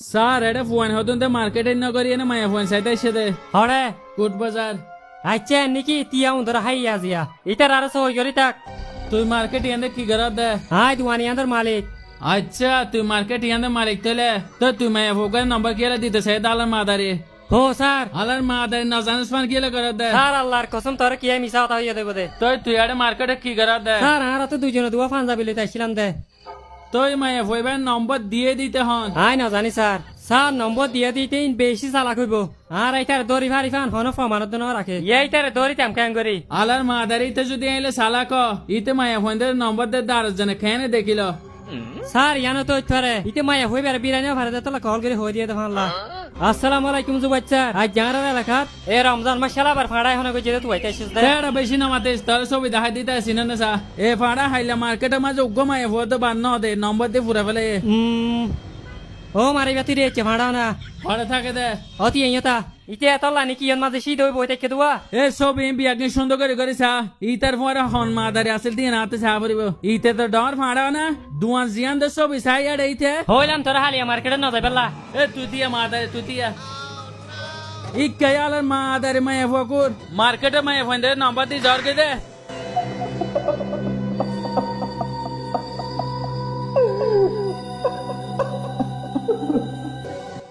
sir এটা phone হতুন তো মার্কেটে নগরী না মায়া ফোন সাইতে এসে দে হরে কোট বাজার আচ্ছা নাকি তিয়া উন্দর হাই আজিয়া ইটার আর সই করি তাক তুই মার্কেট ইয়ান্দে কি করার দে হাই দুয়ানি আন্দর মালিক আচ্ছা তুই মার্কেট ইয়ান্দে মালিক তোলে তো তুই মায়া ফোকের নম্বর কি দিতে চাই আলার মাদারি হো স্যার আলার মাদারি না জানিস পান কি করার দে স্যার আল্লাহর কসম তোর কি মিছা কথা হইয়া দেব দে তুই আরে মার্কেটে কি করার দে স্যার আর তো দুইজনে দুয়া পাঞ্জাবি লইতে আসছিলাম দে তুই মায়া ফোইবার নম্বর দিয়ে দিতে হন হাই না জানি স্যার স্যার নম্বর দিয়ে দিতে বেশি চালাক হইব আর এইটার দড়ি ভারি ফান হন প্রমাণত ন রাখে এইটার দড়ি তেম কেন করি আলার মাদারিতে যদি আইলে সালাক ইতে মায়া ফোনদের নম্বর দে 10 জনে খেনে দেখিল স্যার ইয়ানো তো ইতরে ইতে মায়া হইবার বিরানি ভারে দে তোলা কল করে হই দিয়ে দেখানলা আসসালামু আলাইকুম জুবাচ্চা আজ জানার এলাকাত এ রমজান মাস শালাবার ফাড়াই হনে গজে তুই আইতে আসিস দে এটা বেশি নামাতে তার ছবি দেখাই দিতে আসি না সা এ ফাড়া হাইলা মার্কেটে মাঝে উগ্র মায়া ফোতে বান্ন দে নম্বর দিয়ে পুরা ফেলে ও মারি বাতি রে চে ভাড়া না ফাড়া থাকে দে অতি ইয়তা ইতে এতলা নাকি ইয়ান মাঝে শীত হইব এটা কেদুয়া এ সব এমবি আগে সুন্দর করে করিসা ইতার পরে হন মাদারি আসল দিয়ে নাতে চা পড়িব ইতে তো ডর ফাড়া না দুয়া জিয়ান দে সব ইসাই আড়ে ইতে হইলাম তোর হালিয়া মার্কেটে না যাইবেলা এ তুতিয়া মাদারি তুতিয়া ইকায়ালার মাদারি মায়া ফকুর মার্কেটে মায়া ফোন দে নম্বর দিয়ে জর কে দে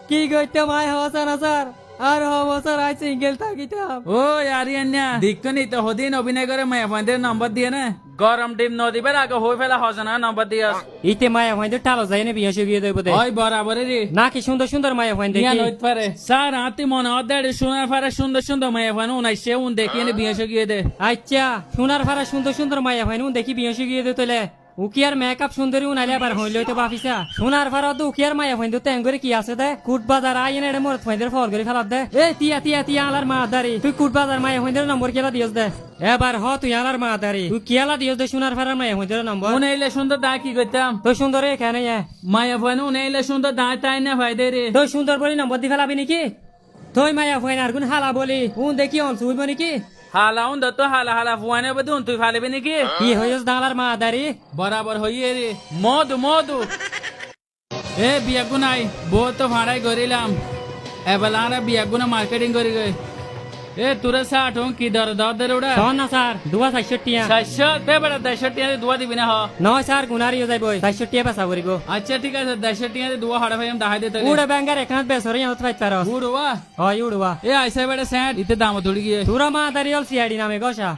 কি কইতে মাই হওয়া না স্যার আর হওয়া স্যার আই সিঙ্গেল থাকিতাম ও ইয়ারিয়ান্যা দিকনি তো হদিন অভিনয় করে মায়া ফোন দে নম্বর দিয়ে না গরম ডিম নদীবার আগে হই ফেলা হজনা নম্বর দিয়াস ইতে মায়া হইতে টালো যাই না বিয়ে গিয়ে দেব দে ওই বরাবরই রে না কি সুন্দর সুন্দর মায়া হইন ইয়া দেখি নইত পারে স্যার আতি মনে অদাড়ি সোনার ফারে সুন্দর সুন্দর মায়া ফোন উনাই সে উন দেখি এনে বিয়ে গিয়ে দে আচ্ছা সোনার ফারা সুন্দর সুন্দর মায়া হইন দেখি বিয়ে গিয়ে দে তোলে উকিয়ার মেকআপ সুন্দরী উনাইলে আবার হইল তো বাফিসা সোনার ফারা তো উকিয়ার মায়া হইন তো তেঙ্গরে কি আছে দে কুট বাজার আইন এড়ে মোর ফাইদের ফল করে ফেলাত দে এ তিয়া তিয়া তিয়া আলার মা দারি তুই কুট বাজার মায়া হইনের নম্বর কেলা দিয়স দে এবার হ তুই আলার মা দারি তুই কেলা দিয়স দে সোনার ফারার মায়া হইনের নম্বর উনাইলে সুন্দর দা কি করতাম তো সুন্দর এখানে মায়া ফোন উনাইলে সুন্দর দা তাই না ফায়দে রে তো সুন্দর বলি নম্বর দি ফেলাবি নাকি তুই মায়া হইন আর গুন হালা বলি উন দেখি অনস হইব নাকি হালা উন তো হালা হালা ফুয়ানে বদুন তুই ফালিবি নাকি কি হইস দালার মা দারি বরাবর হইয়ে রে মধু মধু এ বিয়াগুনাই বউ তো ভাড়াই করিলাম এবেলারা বিয়াগুনা মার্কেটিং করি গই এ তুরে 60 কি দর দর দে ওড়া শোন না স্যার দুয়া ৬৬ 60 তে বড় 63 দুয়া দিবি না হ নয় স্যার গুনারিও যাইব ৬৬ পাসা করিব আচ্ছা ঠিক আছে 63 দুয়া হাড়া ভাই দাহাই দে তাহলে উড়ে ব্যাঙ্গার এখানে বেসরে ইয়াত পাইত পারো উড়বা হয় উড়বা এ আইসা বেড়ে স্যাট ইতে দাম থড়ি গিয়ে তুরা মা দারিয়ল সিআইডি নামে গসা